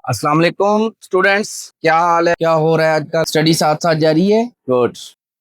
अस्सलाम वालेकुम स्टूडेंट्स, क्या हाल है? क्या हो रहा है? आज का स्टडी साथ साथ जारी है। गुड।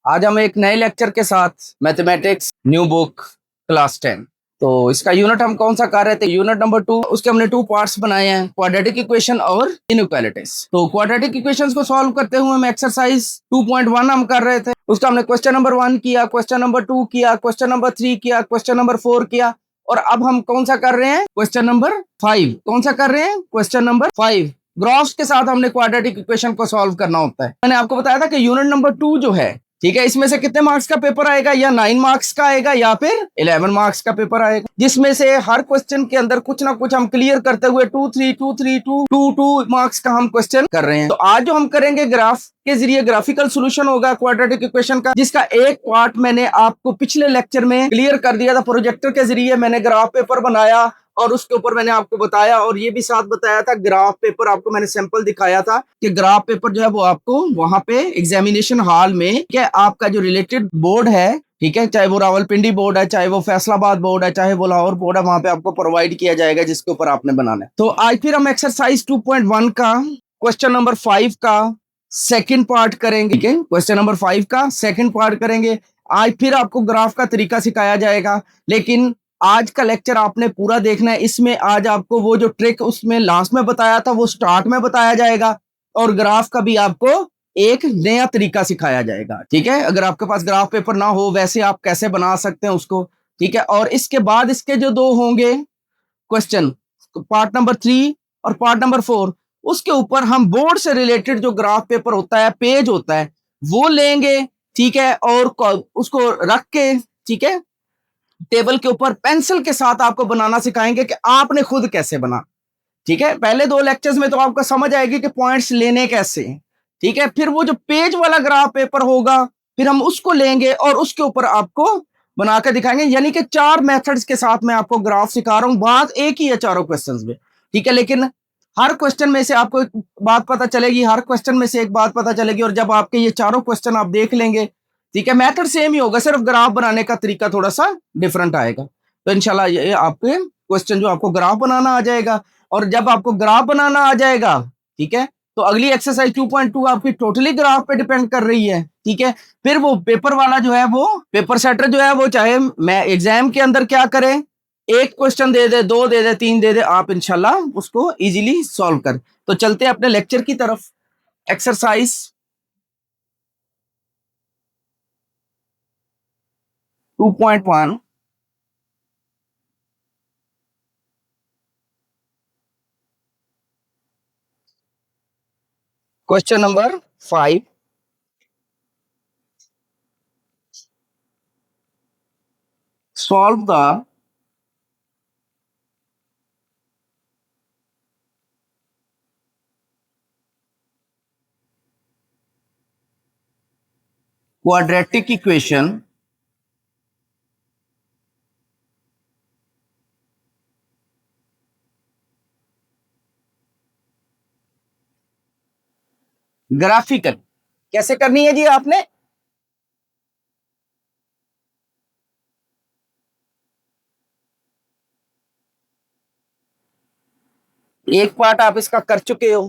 आज हम एक नए लेक्चर के साथ मैथमेटिक्स न्यू बुक क्लास 10। तो इसका यूनिट हम कौन सा कर रहे थे? Unit number 2। उसके हमने 2 पार्ट्स बनाए हैं, क्वाड्रेटिक इक्वेशन और इनइक्वालिटीज। तो क्वाड्रेटिक इक्वेशंस को सॉल्व करते हुए हम एक्सरसाइज 2.1 हम कर रहे थे। उसका हमने क्वेश्चन नंबर 1 किया, क्वेश्चन नंबर 2 किया, क्वेश्चन नंबर 3 किया, क्वेश्चन नंबर 4 किया, और अब हम कौन सा कर रहे हैं? Question number 5। कौन सा कर रहे हैं? Question number 5। ग्राफ्स के साथ हमने क्वाड्रेटिक इक्वेशन को सॉल्व करना होता है। मैंने आपको बताया था कि यूनिट नंबर 2 जो है, ठीक है, इसमें से कितने मार्क्स का पेपर आएगा? या 9 मार्क्स का आएगा या फिर 11 मार्क्स का पेपर आएगा, जिसमें से हर क्वेश्चन के अंदर कुछ ना कुछ हम क्लियर करते हुए 2 मार्क्स का हम क्वेश्चन कर रहे हैं। तो आज जो हम करेंगे, ग्राफ के जरिए ग्राफिकल सॉल्यूशन होगा क्वाड्रेटिक इक्वेशन का, जिसका एक पार्ट मैंने आपको पिछले लेक्चर में क्लियर कर दिया था। प्रोजेक्टर के जरिए मैंने ग्राफ पेपर बनाया और उसके ऊपर मैंने आपको बताया, और ये भी साथ बताया था, ग्राफ पेपर आपको मैंने सैंपल दिखाया था कि ग्राफ पेपर जो है वो आपको वहां पे एग्जामिनेशन हॉल में, क्या आपका जो रिलेटेड बोर्ड है, ठीक है, चाहे वो रावलपिंडी बोर्ड है, चाहे वो फैसलाबाद बोर्ड है, चाहे वो लाहौर बोर्ड है, वहां पे आपको प्रोवाइड किया जाएगा, जिसके ऊपर आपने बनाना है। तो आज फिर हम एक्सरसाइज 2.1 का क्वेश्चन नंबर 5 का सेकंड पार्ट करेंगे। ठीक है, क्वेश्चन नंबर 5 का सेकंड पार्ट करेंगे। आज फिर आपको ग्राफ का तरीका सिखाया जाएगा, लेकिन आज का लेक्चर आपने पूरा देखना है। इसमें आज आपको वो जो ट्रिक उसमें लास्ट में बताया था वो स्टार्ट में बताया जाएगा, और ग्राफ का भी आपको एक नया तरीका सिखाया जाएगा। ठीक है, अगर आपके पास ग्राफ पेपर ना हो, वैसे आप कैसे बना सकते हैं उसको। ठीक है, और इसके बाद इसके जो 2 होंगे क्वेश्चन, पार्ट नंबर 3 और पार्ट नंबर 4, उसके ऊपर हम बोर्ड से रिलेटेड जो ग्राफ पेपर होता है, पेज होता है, वो लेंगे। ठीक है, और उसको रख के, ठीक है, टेबल के ऊपर पेंसिल के साथ आपको बनाना सिखाएंगे कि आपने खुद कैसे बना। ठीक है, पहले 2 लेक्चर्स में तो आपको समझ आएगी कि पॉइंट्स लेने कैसे हैं। ठीक है, फिर वो जो पेज वाला ग्राफ पेपर होगा, फिर हम उसको लेंगे और उसके ऊपर आपको बनाकर दिखाएंगे। यानी कि 4 मेथड्स के साथ मैं आपको ग्राफ सिखा रहा हूं। बात एक ही है चारों क्वेश्चंस में। ठीक है, लेकिन हर क्वेश्चन में से आपको एक बात पता चलेगी, हर क्वेश्चन में से एक बात पता चलेगी, और जब आपके ये चारों क्वेश्चन आप देख लेंगे, ठीक है, मेथड सेम ही होगा, सिर्फ ग्राफ बनाने का तरीका थोड़ा सा डिफरेंट आएगा। तो इंशाल्लाह ये आपके क्वेश्चन जो आपको ग्राफ बनाना आ जाएगा, और जब आपको ग्राफ बनाना आ जाएगा, ठीक है, तो अगली एक्सरसाइज 2.2 आपकी टोटली ग्राफ पे डिपेंड कर रही है। ठीक है, फिर वो पेपर वाला जो है, वो पेपर सेटर जो है, वो चाहे मैं एग्जाम के अंदर क्या करें, एक क्वेश्चन दे दे, 2 दे दे, 3 दे दे, आप इंशाल्लाह उसको इजीली सॉल्व कर। तो चलते हैं अपने लेक्चर की तरफ। Exercise 2.1, question number 5। Solve the quadratic equation graphical. कैसे करनी है जी आपने? एक पार्ट आप इसका कर चुके हो।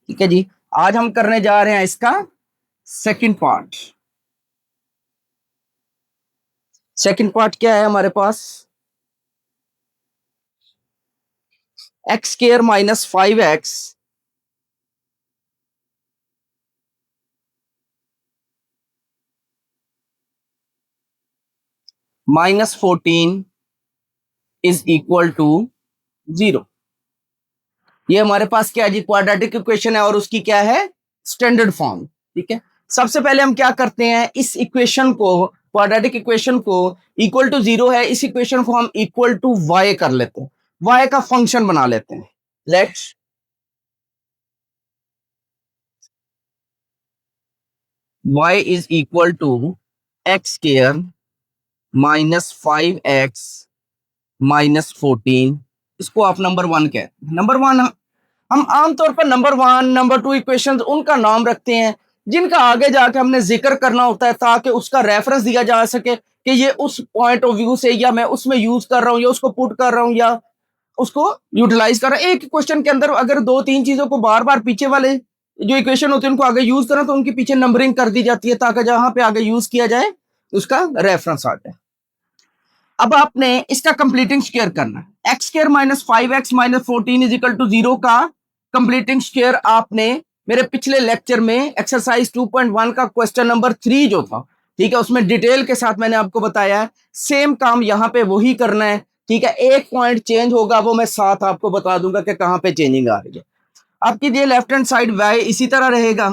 ठीक है जी, आज हम करने जा रहे हैं इसका सेकंड पार्ट। सेकंड पार्ट क्या है हमारे पास? X square minus 5x minus 14 is equal to 0। ये हमारे पास क्या है जी? क्वाड्रेटिक इक्वेशन है, और उसकी क्या है? Standard form. ठीक है, सबसे पहले हम क्या करते हैं, इस इक्वेशन को, क्वाड्रेटिक इक्वेशन को, इक्वल टू 0 है, इस इक्वेशन को हम इक्वल टू y कर लेते हैं, y का फंक्शन बना लेते हैं। Let's y is equal to x square minus 5x minus 14। इसको आप नंबर 1 कहते हैं। नंबर 1 हम आमतौर पर नंबर 1, नंबर 2 इक्वेशंस उनका नाम रखते हैं जिनका आगे जाके हमने जिक्र करना होता है, ताकि उसका रेफरेंस दिया जा सके कि ये उस पॉइंट ऑफ व्यू से, या मैं उसमें यूज कर रहा हूँ, या उसको पुट कर रहा हूँ, या उसको यूटिलाइज कर रहा है। एक क्वेश्चन के अंदर अगर 2-3 चीजों को बार बार पीछे वाले जो इक्वेशन होते हैं उनको आगे यूज करें तो उनके पीछे नंबरिंग कर दी जाती है ताकि जहां पे आगे यूज किया जाए उसका रेफरेंस आ जाए। अब आपने इसका कंप्लीटिंग स्क्वायर करना है। X square minus 5x minus 14 is equal to 0 का कंप्लीटिंग स्क्वायर आपने मेरे पिछले लेक्चर में एक्सरसाइज 2.1 का क्वेश्चन नंबर 3 जो था, ठीक है, उसमें डिटेल के साथ मैंने आपको बताया है। सेम काम यहां पे वही करना है, ठीक है। एक पॉइंट चेंज होगा, वो मैं साथ आपको बता दूंगा कि कहां पे चेंजिंग आ रही है। आपकी ये लेफ्ट हैंड साइड y इसी तरह रहेगा।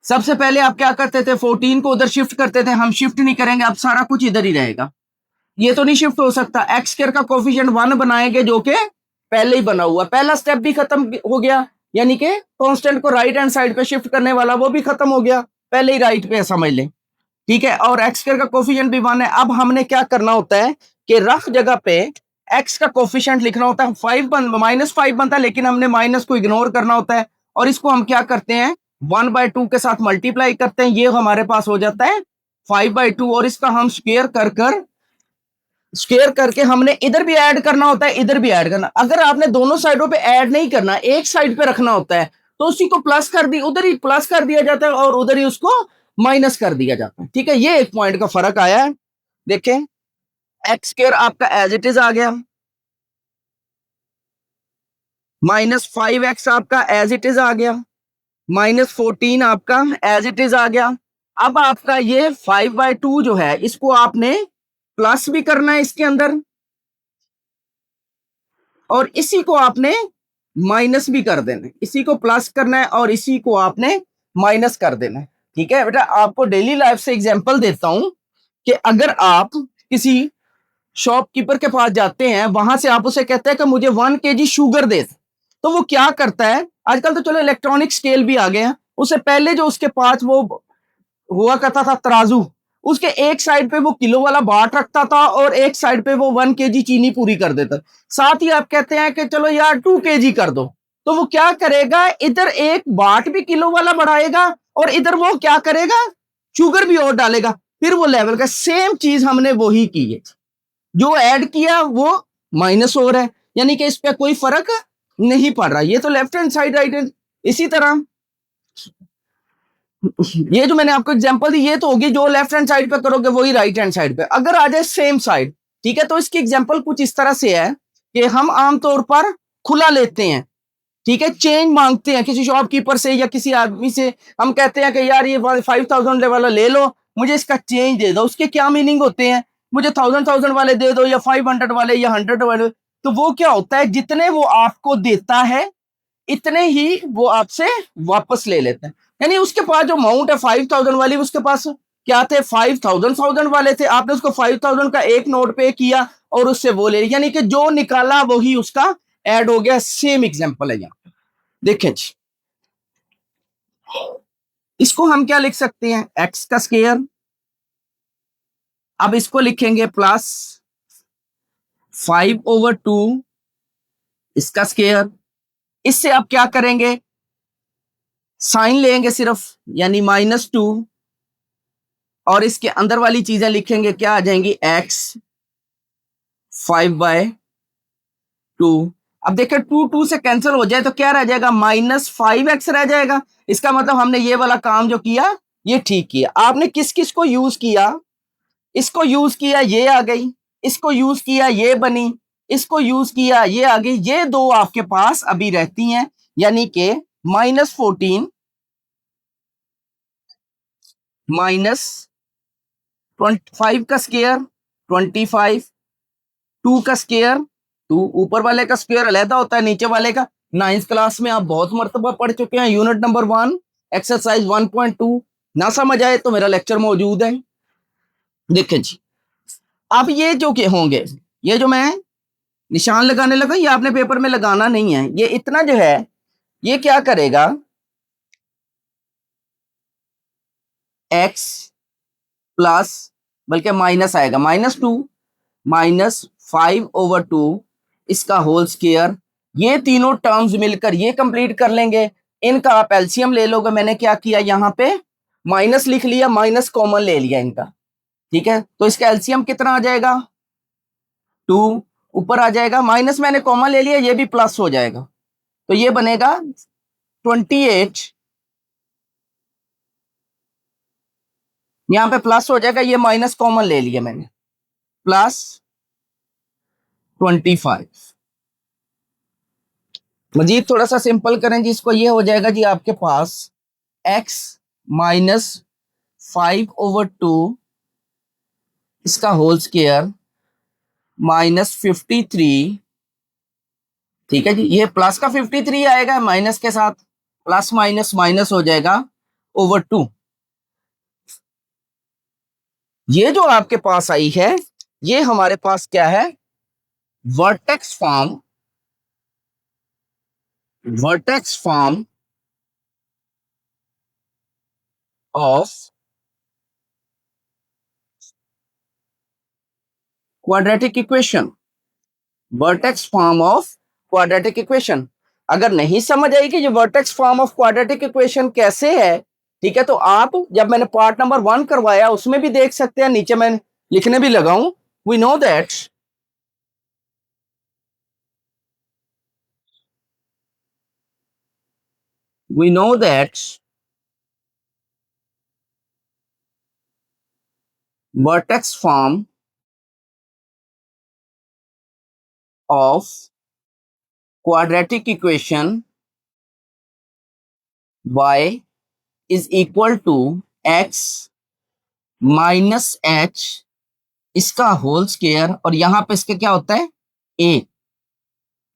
सबसे पहले आप क्या करते थे, 14 को उधर शिफ्ट करते थे, हम शिफ्ट नहीं करेंगे, अब सारा कुछ इधर ही रहेगा। ये तो नहीं शिफ्ट हो सकता। एक्स स्क्वायर का कोफिशिएंट 1 बनाएंगे जो कि पहले ही बना हुआ, पहला स्टेप भी खत्म हो गया, यानी कि कांस्टेंट को राइट हैंड साइड पे शिफ्ट करने वाला वो भी खत्म हो गया, पहले ही राइट पे समझ लें, ठीक है। और एक्स स्क्वायर का कोफिशिएंट भी 1 है। अब हमने क्या करना होता है कि रफ जगह पे एक्स का कोफिशिएंट लिखना होता है। -5 बनता है, लेकिन हमने माइनस को इग्नोर करना होता है और इसको हम क्या करते हैं 1/2 के साथ मल्टीप्लाई करते हैं, ये हमारे पास हो जाता है 5/2 और इसका हम स्क्वायर करके हमने इधर भी ऐड करना होता है, इधर भी ऐड करना। अगर आपने दोनों साइडों पे ऐड नहीं करना, एक साइड पे रखना होता है, तो उसी को प्लस कर दी, उधर ही प्लस कर दिया जाता है और उधर ही उसको माइनस कर दिया जाता है, ठीक है। ये एक पॉइंट का फर्क आया है। देखें, एक्स स्क्वायर आपका एज इट इज आ गया, -5x आपका एज इट इज आ गया, -14 आपका एज इट इज आ गया। अब आपका ये 5/2 जो है इसको आपने प्लस भी करना है इसके अंदर और इसी को आपने माइनस भी कर देना है, इसी को प्लस करना है और इसी को आपने माइनस कर देना है, ठीक है। बेटा आपको डेली लाइफ से एग्जांपल देता हूं कि अगर आप किसी शॉपकीपर के पास जाते हैं, वहां से आप उसे कहते हैं कि मुझे 1 kg शुगर दे, तो वो क्या करता है, आजकल तो चलो इलेक्ट्रॉनिक स्केल भी आ गए हैं, उससे पहले जो उसके पास वो हुआ करता था तराजू, उसके एक साइड पे वो किलो वाला बाट रखता था और एक साइड पे वो 1 kg चीनी पूरी कर देता। साथ ही आप कहते हैं कि चलो यार 2 kg कर दो, तो वो क्या करेगा, इधर एक बाट भी किलो वाला बढ़ाएगा और इधर वो क्या करेगा, शुगर भी और डालेगा, फिर वो लेवल का सेम चीज हमने वही की है, जो ऐड किया वो माइनस हो रहा है, यानी कि इस पे कोई फर्क नहीं पड़ रहा। ये तो left hand side, right hand. इसी तरह ये जो मैंने आपको एग्जांपल दी ये तो होगी जो लेफ्ट हैंड साइड पे करोगे वही राइट हैंड साइड पे। अगर आ जाए सेम साइड, ठीक है, तो इसकी एग्जांपल कुछ इस तरह से है कि हम आमतौर पर खुला लेते हैं, ठीक है, चेंज मांगते हैं किसी शॉपकीपर से या किसी आदमी से, हम कहते हैं कि यार ये 5000 वाला ले लो, मुझे इसका चेंज दे दो। उसके क्या मीनिंग होते हैं, मुझे 1000 वाले दे दो या 500 वाले या 100 वाले। तो वो क्या होता है, जितने वो आपको देता है इतने ही वो आपसे वापस ले लेते हैं। यानी उसके पास जो अमाउंट है 5000 वाली, उसके पास क्या थे, 5000 वाले थे, आपने उसको 5000 का एक नोट पे किया और उससे वो ले, यानी कि जो निकाला वही उसका ऐड हो गया। सेम एग्जांपल है यहाँ, देखें जी, इसको हम क्या लिख सकते हैं, एक्स का स्क्वायर, अब इसको लिखेंगे प्लस 5/2 इसका स्क्वायर। इससे आप क्या करेंगे, साइन लेंगे सिर्फ, यानी -2 और इसके अंदर वाली चीजें लिखेंगे, क्या आ जाएंगी, x 5/2। अब देखिए 2 से कैंसिल हो जाए तो क्या रह जाएगा, -5x रह जाएगा। इसका मतलब हमने ये वाला काम जो किया ये ठीक किया। आपने किस किस को यूज किया, इसको यूज किया ये आ गई, इसको यूज किया ये बनी, इसको यूज किया ये आ गई, ये दो आपके पास अभी रहती हैं, यानी कि -14 -25 का स्क्वायर 25, 2 का स्क्वायर 2, ऊपर वाले का स्क्वायर अलहदा होता है नीचे वाले का। 9th क्लास में आप बहुत मर्तबा पढ़ चुके हैं, यूनिट नंबर 1 एक्सरसाइज 1.2। ना समझ आए तो मेरा लेक्चर मौजूद है, देखें जी। अब ये जो के होंगे, ये जो मैं निशान लगाने लगा ये आपने पेपर में लगाना नहीं है, ये इतना जो है ये क्या करेगा, x प्लस बल्कि माइनस आएगा, -2 -5/2 इसका होल स्क्वायर। ये तीनों टर्म्स मिलकर ये कंप्लीट कर लेंगे, इनका आप एलसीएम ले लोगे। मैंने क्या किया, यहाँ पे माइनस लिख लिया, माइनस कॉमन ले लिया इनका, ठीक है। तो इसका एलसीएम कितना आ जाएगा, 2 ऊपर आ जाएगा, माइनस मैंने कॉमा ले लिया, ये भी प्लस हो जाएगा, तो ये बनेगा 28, यहां पे प्लस हो जाएगा, ये माइनस कॉमन ले लिया मैंने, प्लस 25। मजीद थोड़ा सा सिंपल करें जी इसको, ये हो जाएगा जी आपके पास x माइनस 5/2 इसका होल स्क्वायर माइनस 53। ठीक है जी, ये प्लस का 53 आएगा माइनस के साथ, प्लस माइनस माइनस हो जाएगा ओवर 2। ये जो आपके पास आई है, ये हमारे पास क्या है, vertex form, vertex form of quadratic equation, vertex form of quadratic equation. अगर नहीं समझ आई कि ये vertex form of quadratic equation कैसे है, ठीक है, तो आप जब मैंने पार्ट नंबर 1 करवाया उसमें भी देख सकते हैं, नीचे मैं लिखने भी लगाऊं, we know that we know that vertex form of quadratic equation y is equal to x minus H इसका होल स्क्वायर, और यहां पे इसके क्या होता है, a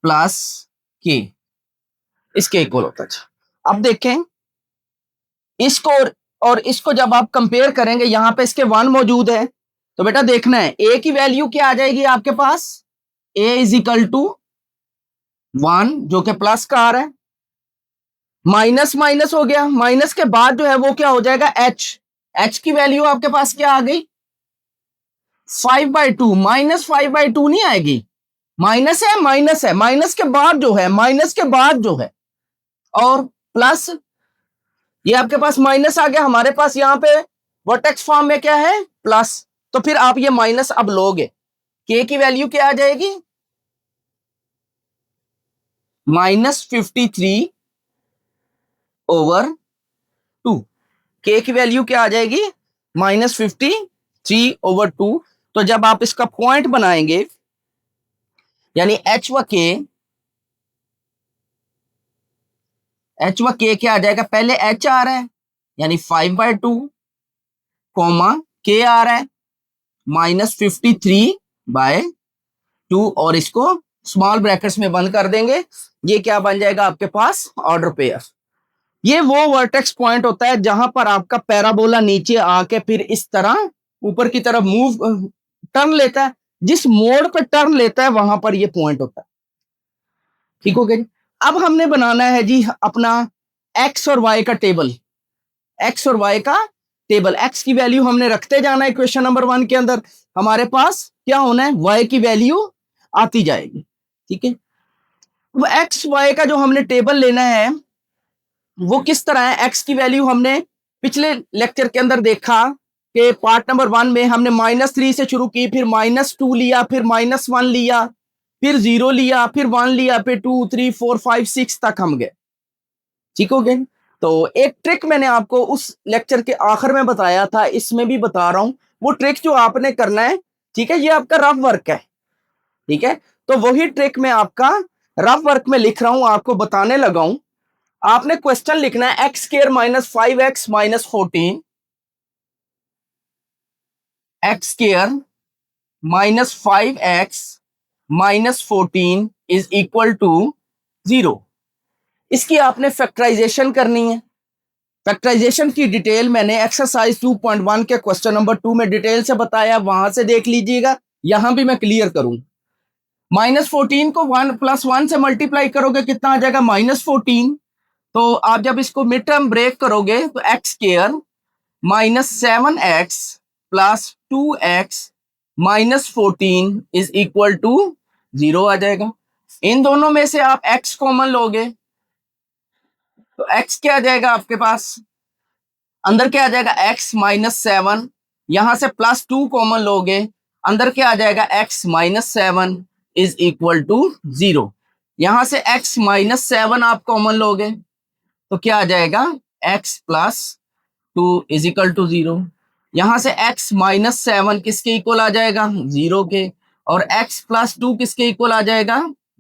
प्लस के, इसके इक्वल होता है। अब देखें इसको और इसको जब आप कंपेयर करेंगे, यहां पे इसके 1 मौजूद है, तो बेटा देखना है a की वैल्यू क्या आ जाएगी आपके पास, a इज इक्वल टू 1 जो कि प्लस का आ रहा है, माइनस माइनस हो गया, माइनस के बाद जो है वो क्या हो जाएगा, h, h की वैल्यू आपके पास क्या आ गई, 5/2, माइनस 5/2 नहीं आएगी, माइनस है, माइनस है, माइनस के बाद जो है, माइनस के बाद जो है, और प्लस, ये आपके पास माइनस आ गया, हमारे पास यहां पे वर्टेक्स फॉर्म में क्या है, प्लस, तो फिर आप ये माइनस अब लोगे, k की वैल्यू क्या आ जाएगी, -53/2, k की वैल्यू क्या आ जाएगी, -53/2। तो जब आप इसका पॉइंट बनाएंगे, यानी h व k, क्या आ जाएगा, पहले h आ रहा है यानी 5/2, कॉमा k आ रहा है -53/2, और इसको स्मॉल ब्रैकेट्स में बंद कर देंगे, ये क्या बन जाएगा आपके पास, ऑर्डर पेयर। ये वो वर्टेक्स पॉइंट होता है जहां पर आपका पैराबोला नीचे आके फिर इस तरह ऊपर की तरफ मूव टर्न लेता है, जिस मोड़ पर टर्न लेता है वहां पर ये पॉइंट होता है। ठीक हो गया जी। अब हमने बनाना है जी अपना एक्स और वाई का टेबल, एक्स और वाई का टेबल, एक्स की वैल्यू हमने रखते जाना है क्वेश्चन नंबर 1 के अंदर, हमारे पास क्या होना है, वाई की वैल्यू आती जाएगी। ठीक है, वो एक्स वाई का जो हमने टेबल लेना है वो किस तरह है, एक्स की वैल्यू हमने पिछले लेक्चर के अंदर देखा कि पार्ट नंबर 1 में हमने -3 से शुरू की, फिर -2 लिया, फिर -1 लिया, फिर 0 लिया, फिर 1 लिया, फिर 2 3 4 5 6 तक हम गए। ठीक हो गए। तो एक ट्रिक मैंने आपको उस लेक्चर के आखिर में बताया था, इसमें भी बता रहा हूं, वो ट्रिक जो आपने करना है, ठीक है, ये आपका रफ वर्क है। ठीक है, तो वही ट्रिक मैं आपका रफ वर्क में लिख रहा हूं, आपको बताने लगा हूं। आपने क्वेश्चन लिखना है x² -5x -14, x² -5x -14 is equal to 0। इसकी आपने फैक्टराइजेशन करनी है। फैक्टराइजेशन की डिटेल मैंने एक्सरसाइज 2.1 के क्वेश्चन नंबर 2 में डिटेल से बताया, वहां से देख लीजिएगा, यहां भी मैं क्लियर करूं। -14 को 1 + 1 से मल्टीप्लाई करोगे कितना आ जाएगा, -14। तो आप जब इसको मिड टर्म ब्रेक करोगे तो x² -7x + 2x -14 is equal to 0 आ जाएगा। इन दोनों में से आप x कॉमन लोगे तो x क्या आ जाएगा आपके पास, अंदर क्या आ जाएगा, x -7, यहां से +2 कॉमन लोगे, अंदर क्या आ जाएगा, x -7, इज इक्वल टू 0। यहां से x माइनस 7 आप कॉमन लोगे तो क्या आ जाएगा, x plus 2 is equal to 0। यहां से x माइनस 7 किसके इक्वल आ जाएगा, 0 के, और x प्लस 2 किसके इक्वल आ जाएगा,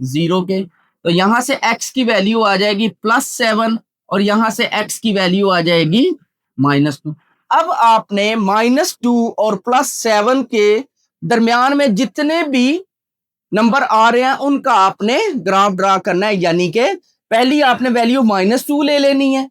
0 के। तो यहां से x की वैल्यू आ जाएगी +7 और यहां से x की वैल्यू आ जाएगी -2। अब आपने -2 और +7 के दरमियान में जितने भी नंबर आ रहे हैं उनका आपने ग्राफ ड्रा करना है, यानी कि पहली आपने वैल्यू -2 ले लेनी है,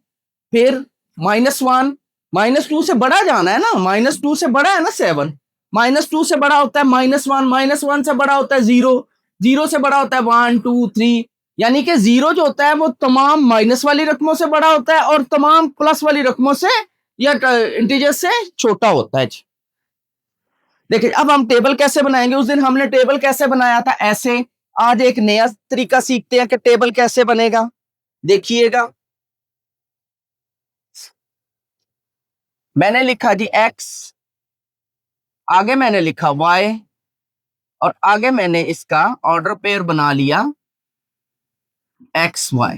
फिर -1, -2 से बड़ा जाना है ना, -2 से बड़ा है ना 7, -2 से बड़ा होता है -1, -1 से बड़ा होता है 0, 0 से बड़ा होता है 1 2 3, यानी कि 0 जो होता है वो तमाम माइनस वाली रकमों से बड़ा होता है और तमाम प्लस वाली रकमों से या इंटीजर से छोटा होता है। देखिए अब हम टेबल कैसे बनाएंगे, उस दिन हमने टेबल कैसे बनाया था ऐसे, आज एक नया तरीका सीखते हैं कि टेबल कैसे बनेगा। देखिएगा, मैंने लिखा जी x, आगे मैंने लिखा y, और आगे मैंने इसका ऑर्डर पेयर बना लिया एक्स वाई।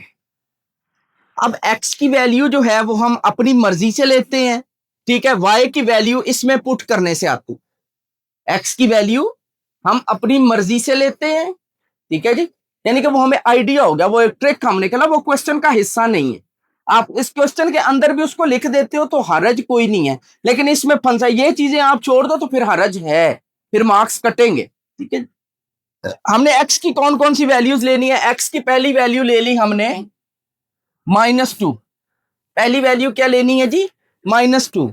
अब x की वैल्यू जो है वो हम अपनी मर्जी से लेते हैं, ठीक है, y की वैल्यू इसमें पुट करने से आती, x की वैल्यू हम अपनी मर्जी से लेते हैं, ठीक है जी, यानी कि वो हमें आइडिया हो गया, वो एक ट्रिक हमने खेला, वो क्वेश्चन का हिस्सा नहीं है। आप इस क्वेश्चन के अंदर भी उसको लिख देते हो तो हरज कोई नहीं है, लेकिन इसमें फंसा ये चीजें आप छोड़ दो तो फिर हरज है, फिर मार्क्स कटेंगे, ठीक है। हमने x की कौन कौन सी वैल्यूज लेनी है, x की पहली वैल्यू ले ली हमने -2, पहली वैल्यू क्या लेनी है जी, -2।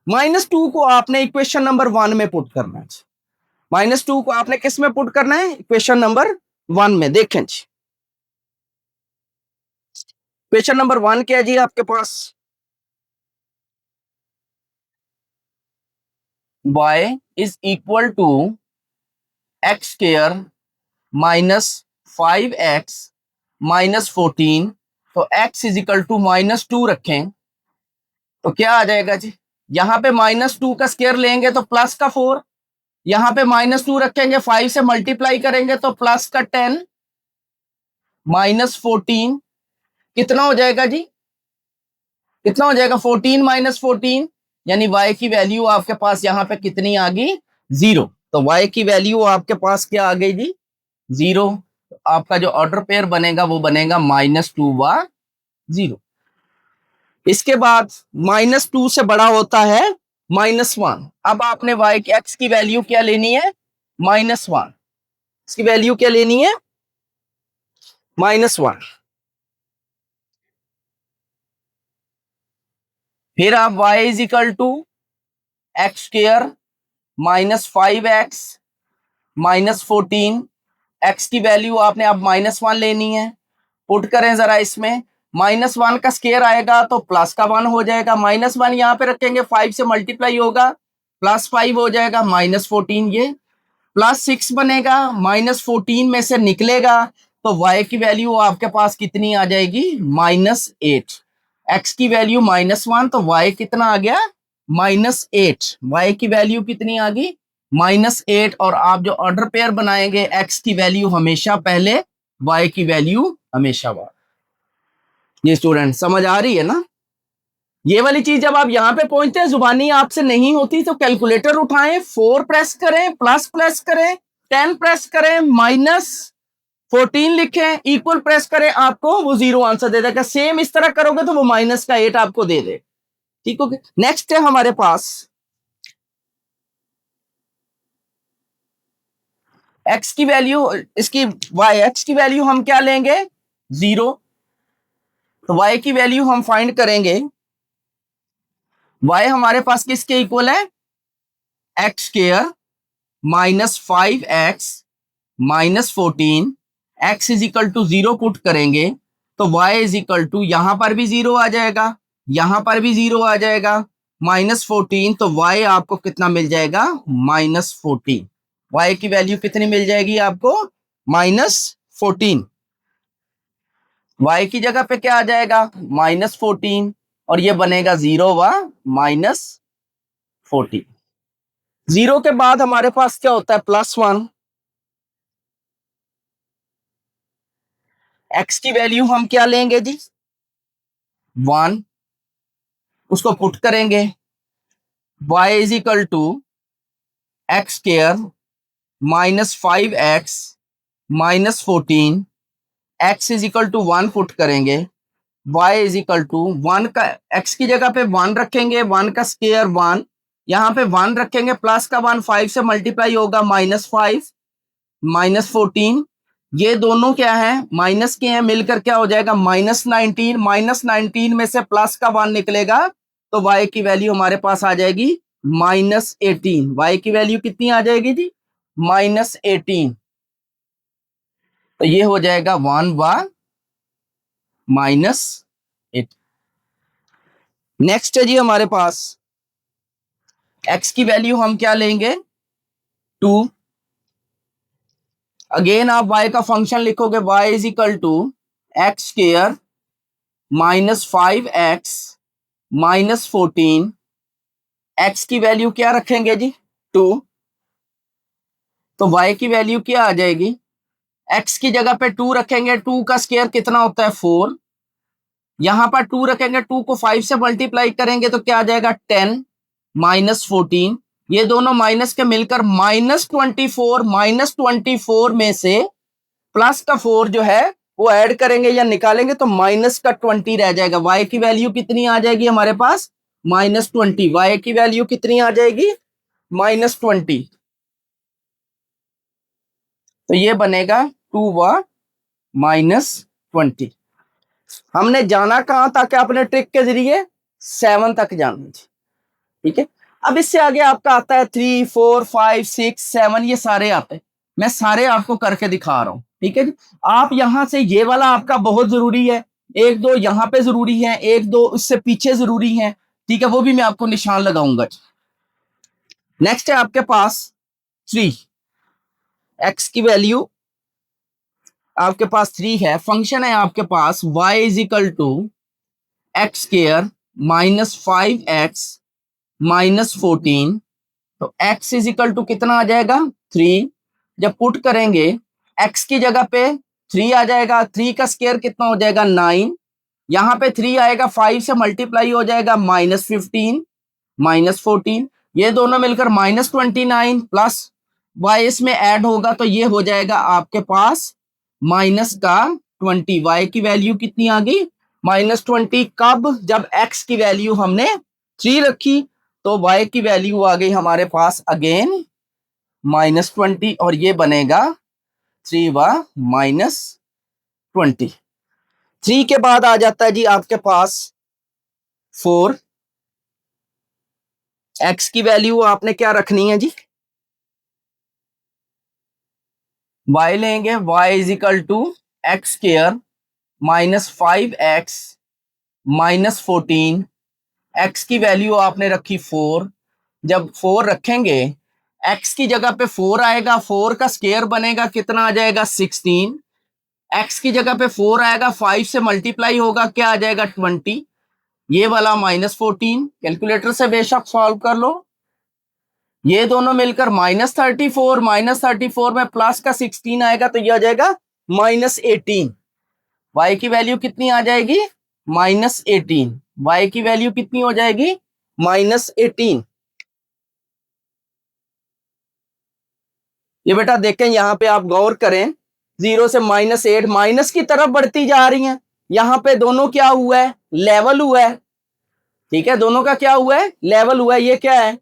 -2 को आपने इक्वेशन नंबर 1 में पुट करना है, -2 को आपने किस में पुट करना है, इक्वेशन नंबर 1 में। देखें जी, क्वेश्चन नंबर 1 क्या है जी आपके पास, y is equal to x square -5x -14, तो x इज इक्वल टू -2 रखें तो क्या आ जाएगा जी, यहां पे -2 का स्क्वायर लेंगे तो प्लस का 4, यहां पे -2 रखेंगे 5 से मल्टीप्लाई करेंगे तो प्लस का 10 -14, कितना हो जाएगा जी, कितना हो जाएगा 14 -14, यानी y की वैल्यू आपके पास यहां पे कितनी आ गई, 0। तो y की वैल्यू आपके पास क्या आ गई जी, 0। तो आपका जो ऑर्डर पेयर बनेगा वो बनेगा -2 व 0। इसके बाद -2 से बड़ा होता है -1। अब आपने y की x की वैल्यू क्या लेनी है, -1, इसकी वैल्यू क्या लेनी है, -1। फिर आप y is equal to x square -5x -14, x की वैल्यू आपने अब -1 लेनी है, पुट करें जरा इसमें, -1 का स्क्वायर आएगा तो प्लस का 1 हो जाएगा, -1 यहाँ पे रखेंगे 5 से मल्टीप्लाई होगा +5 हो जाएगा, -14 ये +6 बनेगा, -14 में से निकलेगा तो y की वैल्यू आपके पास कितनी आ जाएगी, -8। x की वैल्यू -1 तो y कितना आ गया, -8। y की वैल्यू कितनी आ गई, -8। और आप जो ऑर्डर पेयर बनाएंगे x की वैल्यू हमेशा पहले, y की वैल्यू हमेशा बाद। ये स्टूडेंट समझ आ रही है ना, ये वाली चीज जब आप यहां पे पहुंचते हैं जुबानी आपसे नहीं होती तो कैलकुलेटर उठाएं, 4 प्रेस करें, प्लस करें, 10 प्रेस करें, -14 लिखें, इक्वल प्रेस करें, आपको वो 0 आंसर दे देगा। सेम इस तरह करोगे तो वो -8 आपको दे दे, ठीक हो गया। नेक्स्ट है हमारे पास x की वैल्यू, इसकी x की वैल्यू हम क्या लेंगे, 0। तो y की वैल्यू हम फाइंड करेंगे, y हमारे पास किसके इक्वल है, x square -5x -14, x is equal to 0 put करेंगे तो y इज इक्वल टू, यहां पर भी 0 आ जाएगा, यहां पर भी 0 आ जाएगा, -14, तो y आपको कितना मिल जाएगा, -14। y की वैल्यू कितनी मिल जाएगी आपको, -14। y की जगह पे क्या आ जाएगा, -14, और ये बनेगा 0 व -14। 0 के बाद हमारे पास क्या होता है, +1, एक्स की वैल्यू हम क्या लेंगे जी, 1, उसको पुट करेंगे, y is equal to x square minus 5x minus 14, x is equal to 1 put करेंगे, y इज इक्वल टू 1 का x की जगह पे 1 रखेंगे, 1 का स्क्वायर 1, यहाँ पे 1 रखेंगे, प्लस का 1 5 से मल्टीप्लाई होगा, -5 -14, ये दोनों क्या है, माइनस के हैं, मिलकर क्या हो जाएगा, -19, -19 में से प्लस का 1 निकलेगा तो y की वैल्यू हमारे पास आ जाएगी -18। y की वैल्यू कितनी आ जाएगी जी, -18। तो ये हो जाएगा 1 व -8। नेक्स्ट है जी हमारे पास x की वैल्यू हम क्या लेंगे, 2। अगेन आप y का फंक्शन लिखोगे, y is equal to x square -5x -14, x की वैल्यू क्या रखेंगे जी, 2। तो y की वैल्यू क्या आ जाएगी, x की जगह पे 2 रखेंगे, 2 का स्क्वायर कितना होता है, 4, यहां पर 2 रखेंगे, 2 को 5 से मल्टीप्लाई करेंगे तो क्या आ जाएगा, 10 -14, ये दोनों माइनस के मिलकर -24, -24 में से प्लस का 4 जो है वो ऐड करेंगे या निकालेंगे तो माइनस का 20 रह जाएगा। y की वैल्यू कितनी आ जाएगी हमारे पास, -20। y की वैल्यू कितनी आ जाएगी, -20। तो ये बनेगा 2 व -20। हमने जाना कहां तक है अपने ट्रिक के जरिए, 7 तक जाना। ठीक है, अब इससे आगे आपका आता है 3 4 5 6 7, ये सारे आते हैं, मैं सारे आपको करके दिखा रहा हूं। ठीक है जी, आप यहां से ये वाला आपका बहुत जरूरी है, एक दो यहां पे जरूरी है, एक दो उससे पीछे जरूरी है। ठीक है, वो भी मैं आपको निशान लगाऊंगा। नेक्स्ट है आपके पास 3, एक्स की वैल्यू आपके पास 3 है, फंक्शन है आपके पास y is equal to x square -5x -14, तो x इज इक्वल टू कितना आ जाएगा, 3। जब पुट करेंगे x की जगह पे 3 आ जाएगा, 3 का स्क्वायर कितना हो जाएगा, 9, यहाँ पे 3 आएगा, 5 से मल्टीप्लाई हो जाएगा, -15 -14, ये दोनों मिलकर -29 प्लस y इसमें ऐड होगा तो ये हो जाएगा आपके पास माइनस का 20। y की वैल्यू कितनी आ गई, -20। कब, जब x की वैल्यू हमने 3 रखी तो y की वैल्यू आ गई हमारे पास अगेन -20, और ये बनेगा 3 व -20। 3 के बाद आ जाता है जी आपके पास 4, x की वैल्यू आपने क्या रखनी है जी, y लेंगे, y is equal to x square -5x -14, x की वैल्यू आपने रखी 4। जब 4 रखेंगे x की जगह पे 4 आएगा, 4 का स्क्वायर बनेगा, कितना आ जाएगा, 16, x की जगह पे 4 आएगा, 5 से मल्टीप्लाई होगा, क्या आ जाएगा, 20, ये वाला -14, कैलकुलेटर से बेशक सॉल्व कर लो, ये दोनों मिलकर -34, -34 में प्लस का 16 आएगा तो ये आ जाएगा -18। y की वैल्यू कितनी आ जाएगी, -18। y की वैल्यू कितनी हो जाएगी, -18। ये बेटा देखें, यहां पे आप गौर करें, 0 से -8 माइनस की तरफ बढ़ती जा रही हैं, यहां पे दोनों क्या हुआ है, लेवल हुआ है। ठीक है, दोनों का क्या हुआ है, लेवल हुआ है। ये क्या है,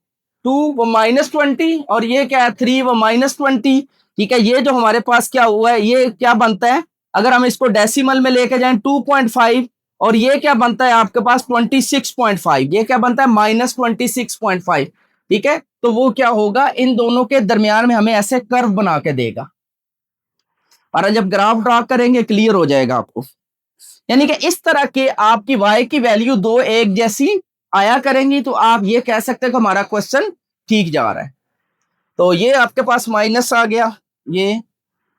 2 व -20, और ये क्या है, 3 व -20। ठीक है, ये जो हमारे पास क्या हुआ है, ये क्या बनता है, अगर हम इसको डेसिमल में लेके जाएं 2.5, और ये क्या बनता है आपके पास 26.5, ये क्या बनता है -26.5। ठीक है, तो वो क्या होगा, इन दोनों के दरमियान में हमें ऐसे कर्व बना के देगा, और जब ग्राफ ड्रा करेंगे क्लियर हो जाएगा आपको। यानी कि इस तरह के आपकी y की वैल्यू दो एक जैसी आया करेंगी तो आप ये कह सकते हैं कि हमारा क्वेश्चन ठीक जा रहा है। तो ये आपके पास माइनस आ गया, ये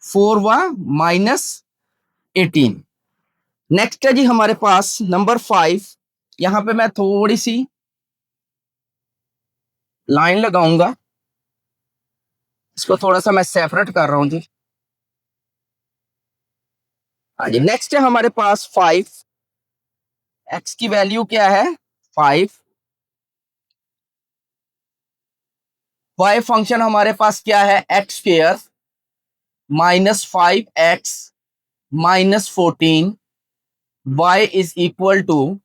4 व -18। नेक्स्ट है जी हमारे पास नंबर 5, यहां पे मैं थोड़ी सी लाइन लगाऊंगा, इसको थोड़ा सा मैं सेपरेट कर रहा हूं जी। हाँ जी, नेक्स्ट है हमारे पास 5। एक्स की वैल्यू क्या है? 5। वाई फंक्शन हमारे पास क्या है? X square -5x -14 y is equal to,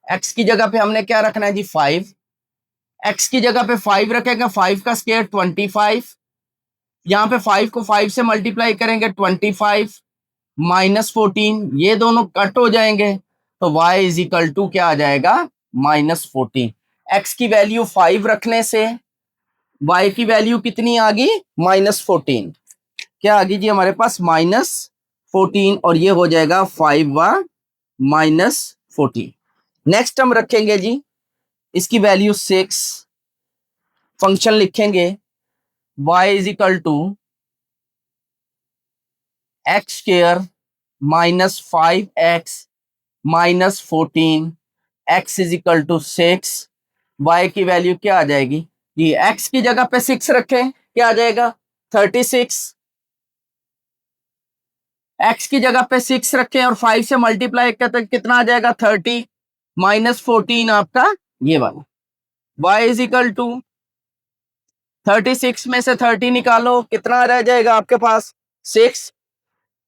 x की जगह पे हमने क्या रखना है जी? 5। एक्स की जगह पे 5 रखेंगे, 5 का स्क्वायर 25। यहाँ पे 5 को 5 से मल्टीप्लाई करेंगे 25 -14, ये दोनों कट हो जाएंगे तो y इज इक्वल टू क्या आ जाएगा? -14। एक्स की वैल्यू 5 रखने से y की वैल्यू कितनी आ गई? -14। क्या आ गई जी हमारे पास? -14, और ये हो जाएगा 5 व -14। नेक्स्ट हम रखेंगे जी इसकी वैल्यू 6। फंक्शन लिखेंगे y is equal to x square -5x -14, x is equal to 6। y की वैल्यू क्या आ जाएगी? ये x की जगह पे 6 रखें, क्या आ जाएगा? 36। x की जगह पे 6 रखें और 5 से मल्टीप्लाई करते कितना आ जाएगा? 30 -14 आपका ये वाला। y इज इक्वल टू 36 में से 30 निकालो, कितना रह जाएगा आपके पास? 6।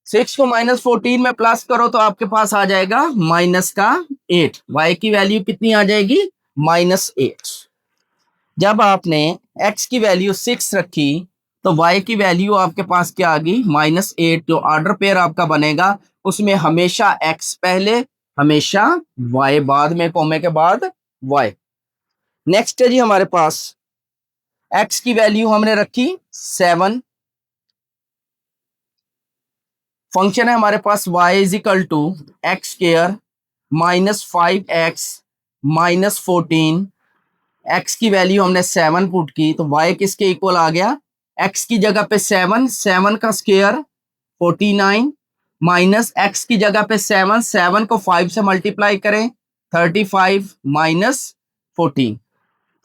6 को -14 में प्लस करो तो आपके पास आ जाएगा -8। y की वैल्यू कितनी आ जाएगी? -8। जब आपने x की वैल्यू 6 रखी तो y की वैल्यू आपके पास क्या आ गई? -8। जो ऑर्डर पेयर आपका बनेगा उसमें हमेशा x पहले, हमेशा y बाद में, कोमे के बाद y। नेक्स्ट है जी हमारे पास x की वैल्यू हमने रखी 7। फंक्शन है हमारे पास y is equal to x square -5x -14। x की वैल्यू हमने 7 पुट की तो y किसके इक्वल आ गया? x की जगह पे 7, 7 का स्क्वायर 49 माइनस x की जगह पे 7, 7 को 5 से मल्टीप्लाई करें 35 -14।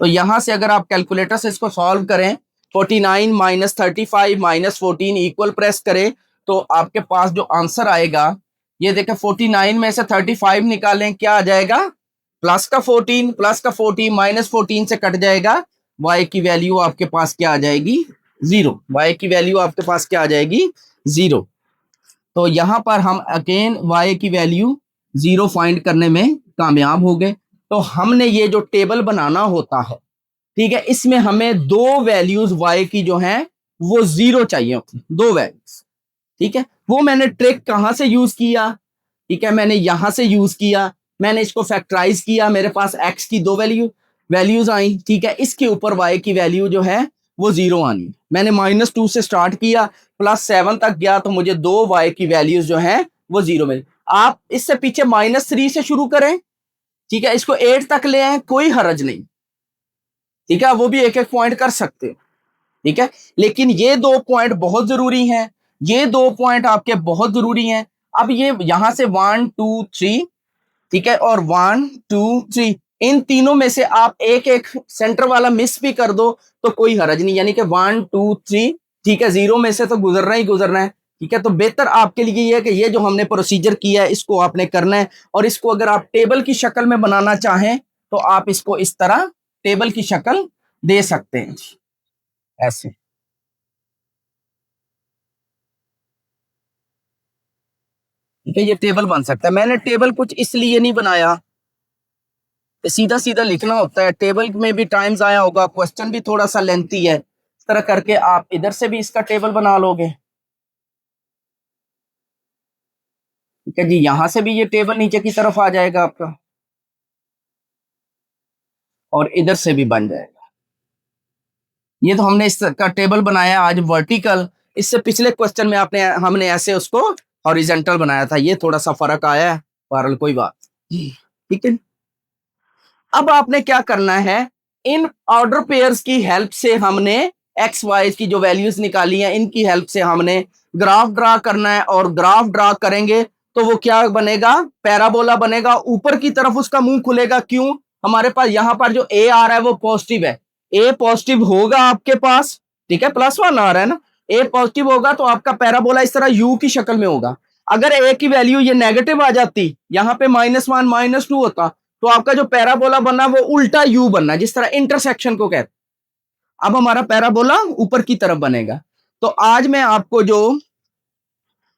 तो यहां से अगर आप कैलकुलेटर से इसको सॉल्व करें 49 -35 -14 इक्वल प्रेस करें तो आपके पास जो आंसर आएगा, ये देखें 49 में से 35 निकालें, क्या आ जाएगा? प्लस का 14, प्लस का 14 -14 से कट जाएगा, y की वैल्यू आपके पास क्या आ जाएगी? 0। y की वैल्यू आपके पास क्या आ जाएगी? 0। तो यहां पर हम अगेन y की वैल्यू 0 फाइंड करने में कामयाब हो गए। तो हमने ये जो टेबल बनाना होता है, ठीक है, इसमें हमें दो वैल्यूज y की जो है वो 0 चाहिए होती, दो वैल्यूज। ठीक है, वो मैंने ट्रिक कहां से यूज किया? ठीक है, मैंने यहां से यूज किया, मैंने इसको फैक्टराइज किया, मेरे पास x की दो वैल्यूज आई। ठीक है, इसके ऊपर y की वैल्यू जो है वो 0 आनी। मैंने -2 से स्टार्ट किया, +7 तक गया तो मुझे दो y की वैल्यूज जो है वो 0 मिली। आप इससे पीछे -3 से शुरू करें, ठीक है, इसको 8 तक ले आए, कोई हरज नहीं। ठीक है, वो भी एक एक पॉइंट कर सकते हैं। ठीक है, लेकिन ये दो पॉइंट बहुत जरूरी हैं, ये दो पॉइंट आपके बहुत जरूरी हैं। अब ये यहां से 1 2 3, ठीक है, और 1 2 3, इन तीनों में से आप एक एक सेंटर वाला मिस भी कर दो तो कोई हरज नहीं, यानी कि 1 2 3, ठीक है, 0 में से तो गुजरना ही गुजरना है। ठीक है, तो बेहतर आपके लिए ये है कि ये जो हमने प्रोसीजर किया है इसको आपने करना है, और इसको अगर आप टेबल की शक्ल में बनाना चाहें तो आप इसको इस तरह टेबल की शक्ल दे सकते हैं, ऐसे। ठीक है, ये टेबल बन सकता है। मैंने टेबल कुछ इसलिए नहीं बनाया, सीधा सीधा लिखना होता है, टेबल में भी टाइम आया होगा, क्वेश्चन भी थोड़ा सा लेंथी है, इस तरह करके आप इधर से भी इसका टेबल बना लोगे। ठीक है जी, यहां से भी ये टेबल नीचे की तरफ आ जाएगा आपका, और इधर से भी बन जाएगा। ये तो हमने इसका टेबल बनाया आज वर्टिकल, इससे पिछले क्वेश्चन में आपने हमने ऐसे उसको हॉरिजेंटल बनाया था, ये थोड़ा सा फर्क आया है, बहरहाल कोई बात। ठीक है, अब आपने क्या करना है, इन ऑर्डर पेयर्स की हेल्प से हमने एक्स वाई की जो वैल्यूज निकाली हैं इनकी हेल्प से हमने ग्राफ ड्रा करना है, और ग्राफ ड्रा करेंगे तो वो क्या बनेगा? पैराबोला बनेगा, ऊपर की तरफ उसका मुंह खुलेगा। क्यों? हमारे पास यहां पर जो ए आ रहा है वो पॉजिटिव है, ए पॉजिटिव होगा आपके पास, ठीक है, +1 आ रहा है ना, ए पॉजिटिव होगा तो आपका पैराबोला इस तरह यू की शक्ल में होगा। अगर ए की वैल्यू ये नेगेटिव आ जाती, यहां पे -1 -2 होता, तो आपका जो पैराबोला बनना वो उल्टा यू बनना, जिस तरह इंटरसेक्शन को कहते। अब हमारा पैराबोला ऊपर की तरफ बनेगा। तो आज मैं आपको जो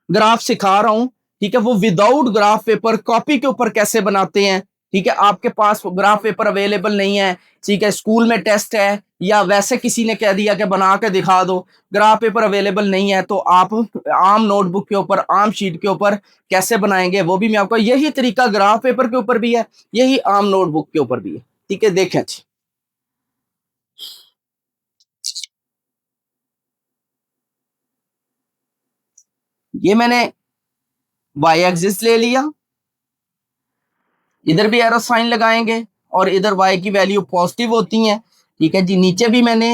ग्राफ सिखा रहा हूं, ठीक है, वो विदाउट ग्राफ पेपर कॉपी के ऊपर कैसे बनाते हैं। ठीक है, आपके पास ग्राफ पेपर अवेलेबल नहीं है, ठीक है, स्कूल में टेस्ट है या वैसे किसी ने कह दिया कि बना के दिखा दो, ग्राफ पेपर अवेलेबल नहीं है, तो आप आम नोटबुक के ऊपर, आम शीट के ऊपर कैसे बनाएंगे वो भी मैं आपको, यही तरीका ग्राफ पेपर के ऊपर भी है, यही आम नोटबुक के ऊपर भी है। ठीक है, देखें जी। ये मैंने वाई एक्सिस ले लिया, इधर भी एरो साइन लगाएंगे और इधर y की वैल्यू पॉजिटिव होती है। ठीक है जी, नीचे भी मैंने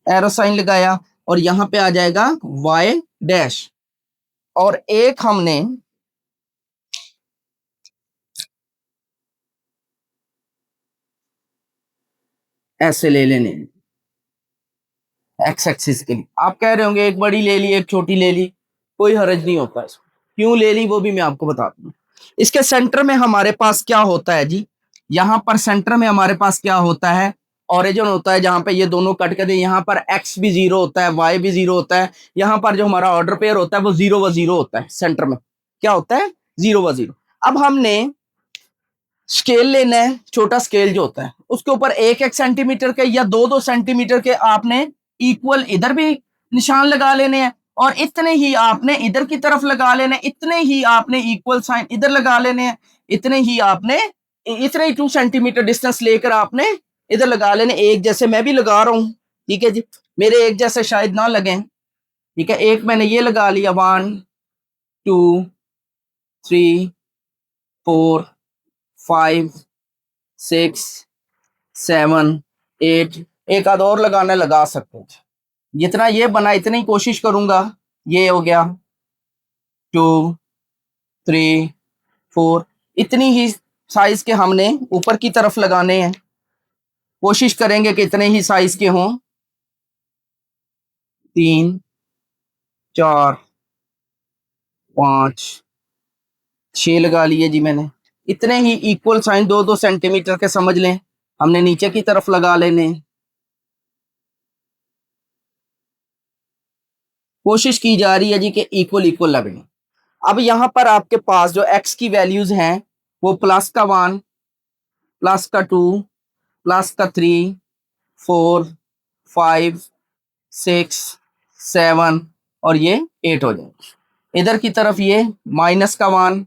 एरो साइन लगाया और यहां पे आ जाएगा y डैश, और एक हमने ऐसे ले लेने एक्स एक्सिस के लिए। आप कह रहे होंगे एक बड़ी ले ली एक छोटी ले ली, कोई हर्ज नहीं होता इसको, क्यों ले ली वो भी मैं आपको बता दूं। इसके सेंटर में हमारे पास क्या होता है जी, यहां पर सेंटर में हमारे पास क्या होता है, ओरिजिन होता है, जहां पे ये दोनों कट कर दे, यहाँ पर एक्स भी जीरो होता है, वाई भी जीरो होता है, यहाँ पर जो हमारा ऑर्डर पेयर होता है वो 0 व 0 होता है, सेंटर में क्या होता है 0 व 0। अब हमने स्केल लेना है, छोटा स्केल जो होता है उसके ऊपर 1-1 सेंटीमीटर के या 2-2 सेंटीमीटर के आपने इक्वल इधर भी निशान लगा लेने हैं, और इतने ही आपने इधर की तरफ लगा लेने, इतने ही आपने इक्वल साइन इधर लगा लेने हैं, इतने ही आपने इतने ही 2 सेंटीमीटर डिस्टेंस लेकर आपने इधर लगा लेने, एक जैसे मैं भी लगा रहा हूं। ठीक है जी, मेरे एक जैसे शायद ना लगे। ठीक है, एक मैंने ये लगा लिया, 1 2 3 4 5 6 7 8, एक आध और लगाने लगा सकते हैं। जितना ये बना इतनी ही कोशिश करूंगा। ये हो गया 2 3 4, इतनी ही साइज के हमने ऊपर की तरफ लगाने हैं, कोशिश करेंगे कि इतने ही साइज के हों। 3 4 5 6 लगा लिए जी मैंने, इतने ही इक्वल साइन 2-2 सेंटीमीटर के समझ लें, हमने नीचे की तरफ लगा लेने। कोशिश की जा रही है जी कि इक्वल इक्वल लगे। अब यहां पर आपके पास जो x की वैल्यूज हैं वो +1 +2 +3 4 5 6 7 और ये 8 हो जाए। इधर की तरफ ये -1,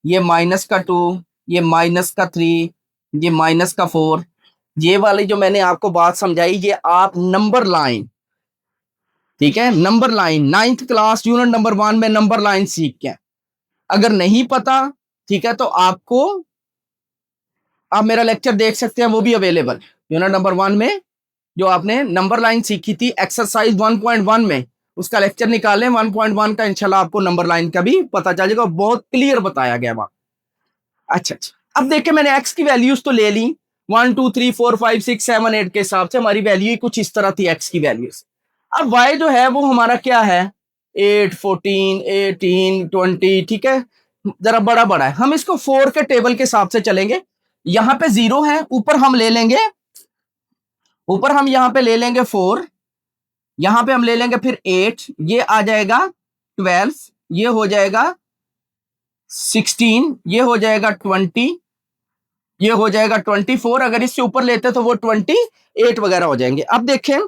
ये -2, ये -3, ये -4। ये वाली जो मैंने आपको बात समझाई, ये आप नंबर लाइन, ठीक है, number line 9th class unit number 1 में नंबर लाइन सीख के, अगर नहीं पता, ठीक है, तो आपको आप मेरा लेक्चर देख सकते हैं, वो भी अवेलेबल यूनिट नंबर 1 में, जो आपने नंबर लाइन सीखी थी एक्सरसाइज 1.1 में, उसका लेक्चर निकालें 1.1 का, इंशाल्लाह आपको नंबर लाइन का भी पता चल जाएगा, बहुत क्लियर बताया गया वहां। अच्छा अच्छा, अब देखिए मैंने एक्स की वैल्यूज तो ले ली, 1 2 3 4 5 6 7 8 के हिसाब से हमारी वैल्यू कुछ इस तरह थी एक्स की वैल्यूज। अब वाई जो है वो हमारा क्या है, 8 14 18 20, ठीक है, जरा बड़ा बड़ा है, हम इसको 4 के टेबल के हिसाब से चलेंगे। यहां पे 0 है, ऊपर हम ले लेंगे, ऊपर हम यहां पे ले लेंगे 4, यहां पे हम ले लेंगे फिर 8, ये आ जाएगा 12, ये हो जाएगा 16, ये हो जाएगा 20, ये हो जाएगा 24, अगर इससे ऊपर लेते तो वो 28 वगैरह हो जाएंगे। अब देखें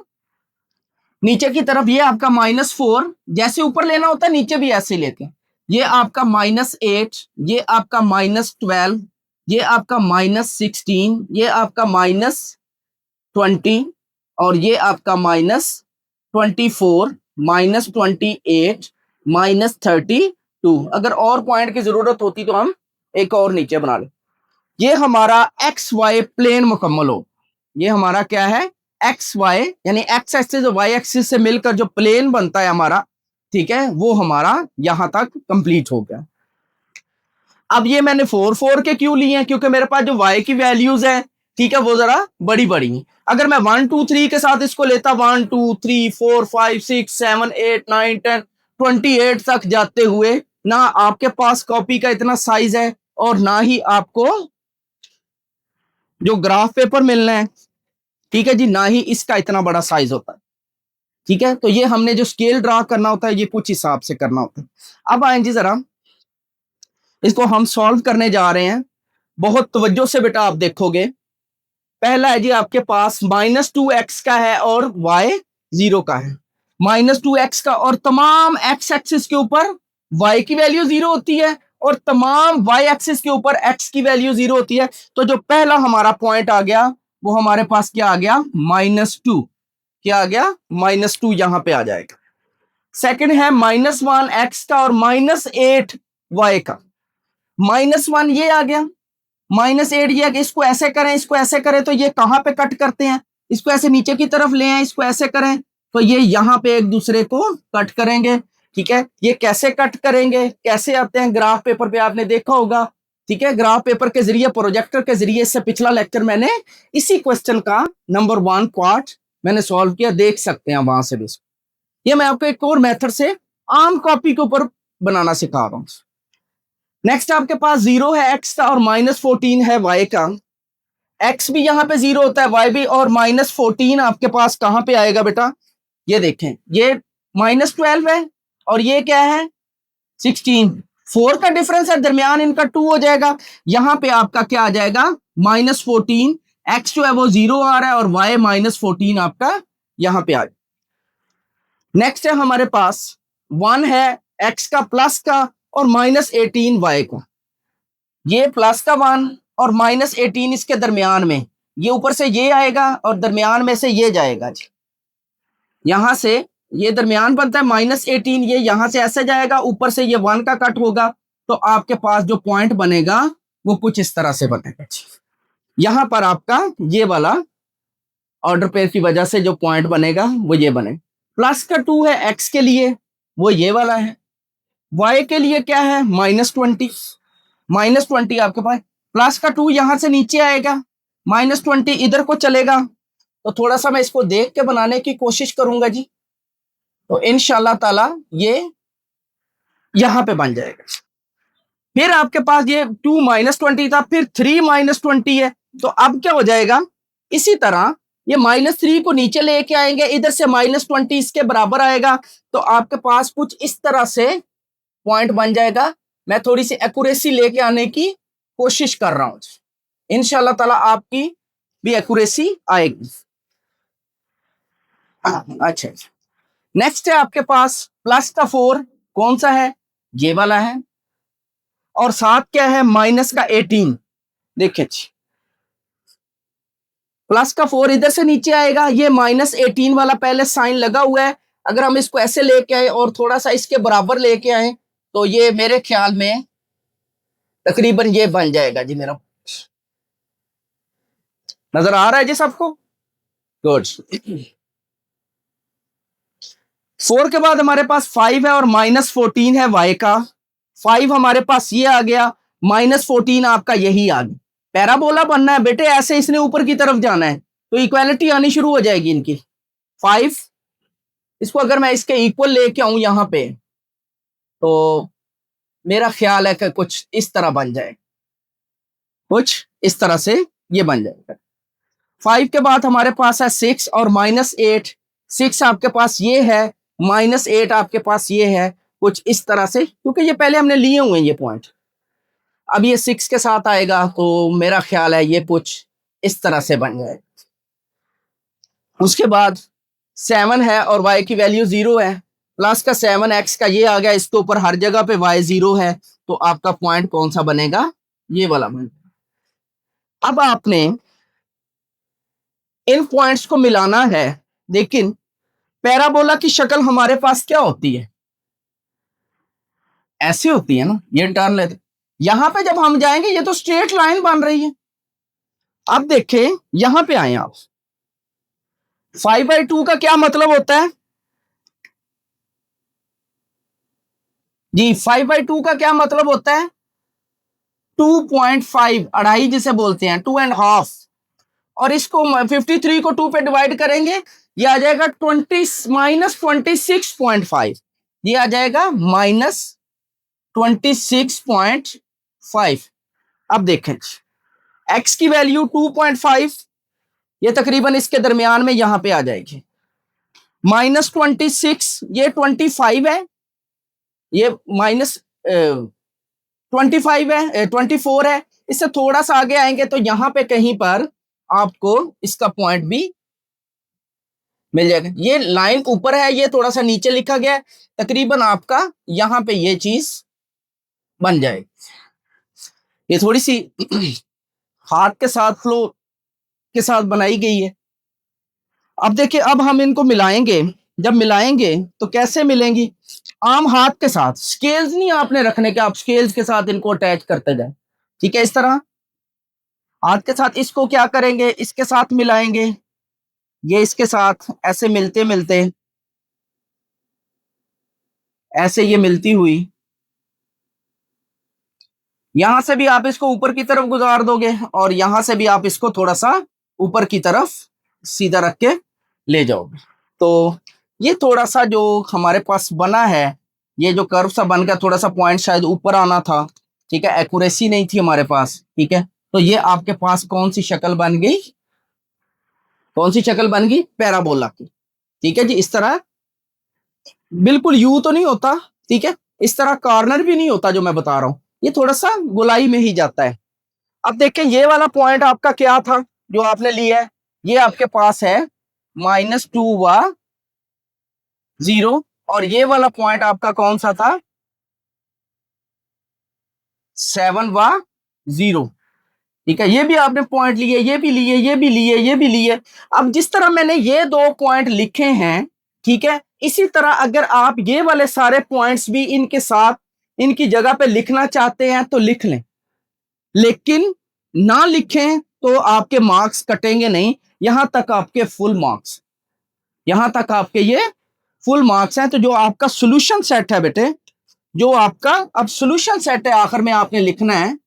नीचे की तरफ, ये आपका -4, जैसे ऊपर लेना होता है नीचे भी ऐसे ही लेते हैं, ये आपका -8, ये आपका -12, ये आपका -16, ये आपका -20 और ये आपका -24, -28, -32। अगर और पॉइंट की जरूरत होती तो हम एक और नीचे बना ले। ये हमारा एक्स वाई प्लेन मुकम्मल हो, ये हमारा क्या है एक्स वाई, यानी एक्स एक्सिस और वाई एक्सिस से मिलकर जो प्लेन बनता है हमारा, ठीक है, वो हमारा यहां तक कंप्लीट हो गया। अब ये मैंने 4 के क्यों लिए हैं, क्योंकि मेरे पास जो वाई की वैल्यूज है, ठीक है, वो जरा बड़ी बड़ी हैं। अगर मैं 1 2 3 के साथ इसको लेता, 1 2 3 4 5 6 7 8 9 10, 28 तक जाते हुए ना आपके पास कॉपी का इतना साइज है और ना ही आपको जो ग्राफ पेपर मिलना है, ठीक है जी, ना ही इसका इतना बड़ा साइज होता है। ठीक है, तो ये हमने जो स्केल ड्रा करना होता है ये कुछ हिसाब से करना होता है। अब आए जी जरा, इसको हम सॉल्व करने जा रहे हैं। बहुत तवज्जो से बेटा आप देखोगे। पहला है जी आपके पास -2x का है और y 0 का है। -2x का, और तमाम x एक्सिस के ऊपर y की वैल्यू 0 होती है और तमाम y एक्सिस के ऊपर x की वैल्यू 0 होती है। तो जो पहला हमारा पॉइंट आ गया वो हमारे पास क्या आ गया, -2। क्या आ गया, -2 यहां पे आ जाएगा। सेकंड है -1x का और -8y का। -1 ये आ गया, -8 ये, इसको ऐसे करें, इसको ऐसे करें तो ये कहां पे कट करते हैं, इसको ऐसे नीचे की तरफ ले आए, इसको ऐसे करें तो ये यहां पे एक दूसरे को कट करेंगे। ठीक है, ये कैसे कट करेंगे, कैसे आते हैं, ग्राफ पेपर पे आपने देखा होगा। ठीक है, ग्राफ पेपर के जरिए, प्रोजेक्टर के जरिए। इससे पिछला लेक्चर मैंने इसी क्वेश्चन का नंबर 1 पार्ट मैंने सॉल्व किया, देख सकते हैं वहां से भी। ये मैं आपको एक और मेथड से आम कॉपी के ऊपर बनाना सिखा रहा हूं। नेक्स्ट आपके पास 0 है x का और -14 है y का। x भी यहां पे 0 होता है, y भी, और -14 आपके पास कहां पे आएगा बेटा, ये देखें, ये -12 है और ये क्या है, 16। 4 का डिफरेंस है, दरमियान इनका 2 हो जाएगा। यहां पे आपका क्या आ जाएगा, -14। x जो है वो 0 आ रहा है और y -14 आपका यहां पे आ जाएगा। नेक्स्ट है हमारे पास 1 है x का प्लस का और -18 y का। ये प्लस का 1 और -18 इसके दरमियान में, ये ऊपर से ये आएगा और दरमियान में से ये जाएगा जी। यहां से ये दरमियान बनता है -18, ये यहां से ऐसे जाएगा, ऊपर से ये 1 का कट होगा, तो आपके पास जो पॉइंट बनेगा वो कुछ इस तरह से बनेगा जी। यहां पर आपका ये वाला ऑर्डर पेयर की वजह से जो पॉइंट बनेगा वो ये बने। प्लस का 2 है x के लिए, वो ये वाला है। y के लिए क्या है, -20। -20 आपके पास, प्लस का 2 यहां से नीचे आएगा, -20 इधर को चलेगा। तो थोड़ा सा मैं इसको देख के बनाने की कोशिश करूंगा जी, तो इंशाल्लाह ताला ये यहां पे बन जाएगा। फिर आपके पास ये 2 -20 था, फिर 3 -20 है, तो अब क्या हो जाएगा, इसी तरह ये -3 को नीचे लेके आएंगे, इधर से -20 इसके बराबर आएगा, तो आपके पास कुछ इस तरह से पॉइंट बन जाएगा। मैं थोड़ी सी एक्यूरेसी लेके आने की कोशिश कर रहा हूं, इंशाल्लाह ताला आपकी भी एक्यूरेसी आएगी। अच्छा, नेक्स्ट है आपके पास प्लस का 4, कौन सा है, ये वाला है, और साथ क्या है, -18। देखिए जी, प्लस का 4 इधर से नीचे आएगा, ये -18 वाला पहले साइन लगा हुआ है। अगर हम इसको ऐसे लेके आए और थोड़ा सा इसके बराबर लेके आए तो ये मेरे ख्याल में तकरीबन ये बन जाएगा जी मेरा। नजर आ रहा है जी सबको, गुड। 4 के बाद हमारे पास 5 है और -14 है y का। 5 हमारे पास ये आ गया, -14 आपका यही आ गया। पैराबोला बनना है बेटे, ऐसे इसने ऊपर की तरफ जाना है तो इक्वालिटी आनी शुरू हो जाएगी इनकी। 5, इसको अगर मैं इसके इक्वल लेके आऊं यहां पे तो मेरा ख्याल है कि कुछ इस तरह बन जाए, कुछ इस तरह से ये बन जाएगा। 5 के बाद हमारे पास है 6 और -8। 6 आपके पास ये है, -8 आपके पास ये है, कुछ इस तरह से, क्योंकि ये पहले हमने लिए हुए हैं ये पॉइंट। अब ये 6 के साथ आएगा तो मेरा ख्याल है ये कुछ इस तरह से बन जाएगा। उसके बाद 7 है और y की वैल्यू 0 है, प्लस का 7 x का ये आ गया, इसके ऊपर हर जगह पे y 0 है, तो आपका पॉइंट कौन सा बनेगा, ये वाला बनेगा। अब आपने इन पॉइंट्स को मिलाना है, लेकिन पैराबोला की शक्ल हमारे पास क्या होती है, ऐसी होती है ना, ये टर्न लेते, यहां पे जब हम जाएंगे ये तो स्ट्रेट लाइन बन रही है। अब देखें यहां पे आए आप, 5/2 का क्या मतलब होता है जी, 5/2 का क्या मतलब होता है, 2.5, अढ़ाई जिसे बोलते हैं, 2.5, और इसको 53 को 2 पे डिवाइड करेंगे, ये आ जाएगा 20 -26.5। ये आ जाएगा -26.5। अब देखें x की वैल्यू 2.5, ये तकरीबन इसके दरमियान में यहां पे आ जाएगी। -26, ये 25 है, ये -25 है, 24 है। इससे थोड़ा सा आगे आएंगे तो यहां पे कहीं पर आपको इसका पॉइंट भी मिल जाएगा। ये लाइन ऊपर है, ये थोड़ा सा नीचे लिखा गया है, तकरीबन आपका यहां पे ये चीज बन जाएगी। ये थोड़ी सी हाथ के साथ फ्लो के साथ बनाई गई है। अब देखिए, अब हम इनको मिलाएंगे। जब मिलाएंगे तो कैसे मिलेंगी? आम हाथ के साथ, स्केल्स नहीं आपने रखने के, आप स्केल्स के साथ इनको अटैच करते जाए। ठीक है, इस तरह हाथ के साथ इसको क्या करेंगे, इसके साथ मिलाएंगे, ये इसके साथ ऐसे मिलते मिलते ऐसे ये मिलती हुई, यहां से भी आप इसको ऊपर की तरफ गुजार दोगे और यहां से भी आप इसको थोड़ा सा ऊपर की तरफ सीधा रख के ले जाओगे। तो ये थोड़ा सा जो हमारे पास बना है, ये जो कर्व सा बन गया, थोड़ा सा पॉइंट शायद ऊपर आना था। ठीक है, एक्यूरेसी नहीं थी हमारे पास। ठीक है, तो ये आपके पास कौन सी शक्ल बन गई? कौन सी शक्ल बन गई? पैराबोला की। ठीक है जी, इस तरह बिल्कुल यू तो नहीं होता। ठीक है, इस तरह कॉर्नर भी नहीं होता जो मैं बता रहा हूं, ये थोड़ा सा गोलाई में ही जाता है। अब देखें, ये वाला पॉइंट आपका क्या था जो आपने लिया है? ये आपके पास है -2 व 0, और ये वाला पॉइंट आपका कौन सा था? 7 व 0। ठीक है, ये भी आपने पॉइंट लिए, ये भी लिए, ये भी लिए, ये भी लिए। अब जिस तरह मैंने ये 2 पॉइंट लिखे हैं, ठीक है, इसी तरह अगर आप ये वाले सारे पॉइंट्स भी इनके साथ इनकी जगह पे लिखना चाहते हैं तो लिख लें, लेकिन ना लिखें तो आपके मार्क्स कटेंगे नहीं। यहां तक आपके फुल मार्क्स, यहां तक आपके ये फुल मार्क्स हैं। तो जो आपका सोल्यूशन सेट है बेटे, जो आपका अब सोल्यूशन सेट है, आखिर में आपने लिखना है।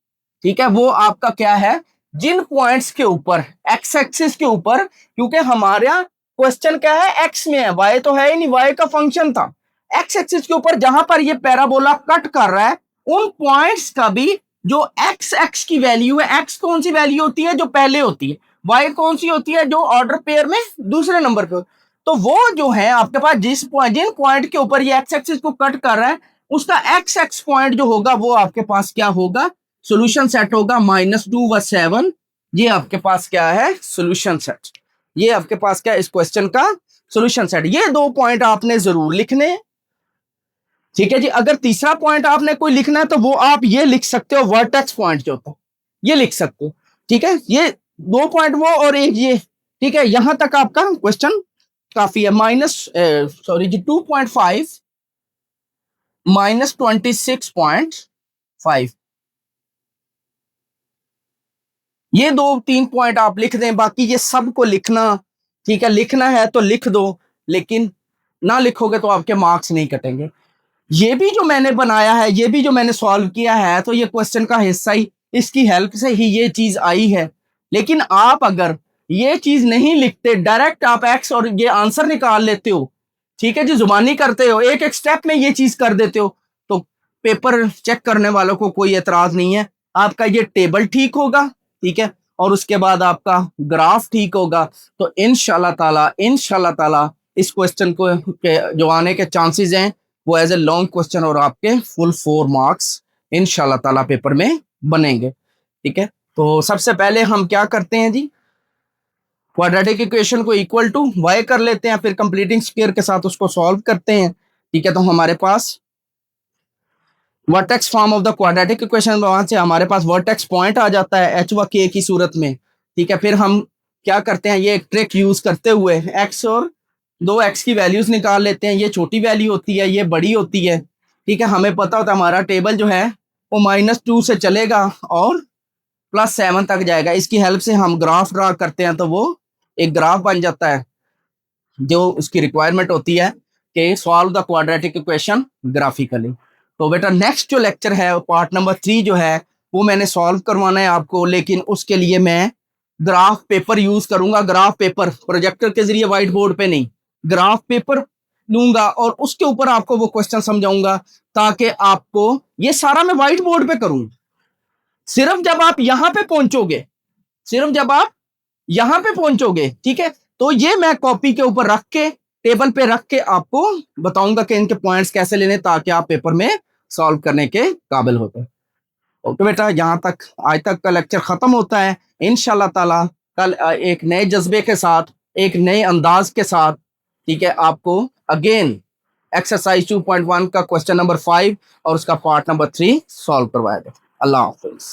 ठीक है, वो आपका क्या है? जिन पॉइंट्स के ऊपर एक्स एक्सिस के ऊपर, क्योंकि हमारा क्वेश्चन क्या है? एक्स में है, वाई तो है ही नहीं, वाई का फंक्शन था। एक्स एक्सिस के ऊपर जहां पर ये पैराबोला कट कर रहा है, उन पॉइंट्स का भी जो एक्स एक्स की वैल्यू है, एक्स कौन सी वैल्यू होती है? जो पहले होती है। वाई कौन सी होती है? जो ऑर्डर पेयर में दूसरे नंबर पे। तो वो जो है आपके पास, जिन पॉइंट के ऊपर ये एक्स एक्सिस को कट कर रहा है, उसका एक्स एक्स पॉइंट जो होगा वो आपके पास क्या होगा? सॉल्यूशन सेट होगा -2 व 7। ये आपके पास क्या है? Solution set. ये आपके पास क्या है? इस क्वेश्चन का सॉल्यूशन सेट। ये 2 पॉइंट आपने जरूर लिखने। ठीक है जी, अगर तीसरा पॉइंट आपने कोई लिखना है तो वो आप ये लिख सकते हो, वर्टेक्स पॉइंट जो होता है, ये लिख सकते हो। ठीक है, ये 2 पॉइंट वो और एक ये। ठीक है, यहां तक आपका क्वेश्चन काफी है। 2.5 -26.5, ये 2-3 पॉइंट आप लिख दें, बाकी ये सबको लिखना। ठीक है, लिखना है तो लिख दो, लेकिन ना लिखोगे तो आपके मार्क्स नहीं कटेंगे। ये भी जो मैंने बनाया है, ये भी जो मैंने सॉल्व किया है, तो ये क्वेश्चन का हिस्सा ही, इसकी हेल्प से ही ये चीज आई है। लेकिन आप अगर ये चीज नहीं लिखते, डायरेक्ट आप एक्स और ये आंसर निकाल लेते हो, ठीक है जी, जुबानी करते हो, एक एक स्टेप में ये चीज कर देते हो, तो पेपर चेक करने वालों को कोई एतराज नहीं है। आपका ये टेबल ठीक होगा, ठीक है, और उसके बाद आपका ग्राफ ठीक होगा। तो इंशाल्लाह ताला इस क्वेश्चन को जो आने के चांसेस हैं वो एज ए लॉन्ग क्वेश्चन और आपके फुल 4 मार्क्स इंशाल्लाह ताला पेपर में बनेंगे। ठीक है, तो सबसे पहले हम क्या करते हैं जी, क्वाड्रेटिक इक्वेशन को इक्वल टू y कर लेते हैं, फिर कंप्लीटिंग स्क्वायर के साथ उसको सॉल्व करते हैं। ठीक है, तो हमारे पास vertex form of the quadratic equation, वहां से हमारे पास वर्टेक्स पॉइंट आ जाता है h व k की सूरत में। ठीक है, फिर हम क्या करते हैं, ये एक ट्रिक यूज करते हुए x और 2x की वैल्यूज निकाल लेते हैं। ये छोटी वैल्यू होती है, ये बड़ी होती है। ठीक है, हमें पता होता है हमारा टेबल जो है वो -2 से चलेगा और +7 तक जाएगा। इसकी हेल्प से हम ग्राफ ड्रा करते हैं, तो वो एक ग्राफ बन जाता है। जो उसकी रिक्वायरमेंट होती है कि solve the quadratic equation graphically. तो बेटा नेक्स्ट जो लेक्चर है, पार्ट नंबर 3 जो है, वो मैंने सॉल्व करवाना है आपको, लेकिन उसके लिए मैं ग्राफ पेपर यूज करूंगा। ग्राफ पेपर प्रोजेक्टर के जरिए, व्हाइट बोर्ड पे नहीं, ग्राफ पेपर लूंगा और उसके ऊपर आपको वो क्वेश्चन समझाऊंगा, ताकि आपको ये सारा मैं व्हाइट बोर्ड पे करूं। सिर्फ जब आप यहां पे पहुंचोगे, सिर्फ जब आप यहां पे पहुंचोगे, ठीक है, तो ये मैं कॉपी के ऊपर रख के, टेबल पे रख के आपको बताऊंगा कि इनके पॉइंट्स कैसे लेने, ताकि आप पेपर में सॉल्व करने के काबिल होते हैं। ओके बेटा, यहाँ तक आज तक का लेक्चर खत्म होता है। इंशाल्लाह ताला कल एक नए जज्बे के साथ, एक नए अंदाज के साथ, ठीक है, आपको अगेन एक्सरसाइज 2.1 का क्वेश्चन नंबर 5 और उसका पार्ट नंबर 3 सॉल्व करवाया जाए। अल्लाह हाफिज।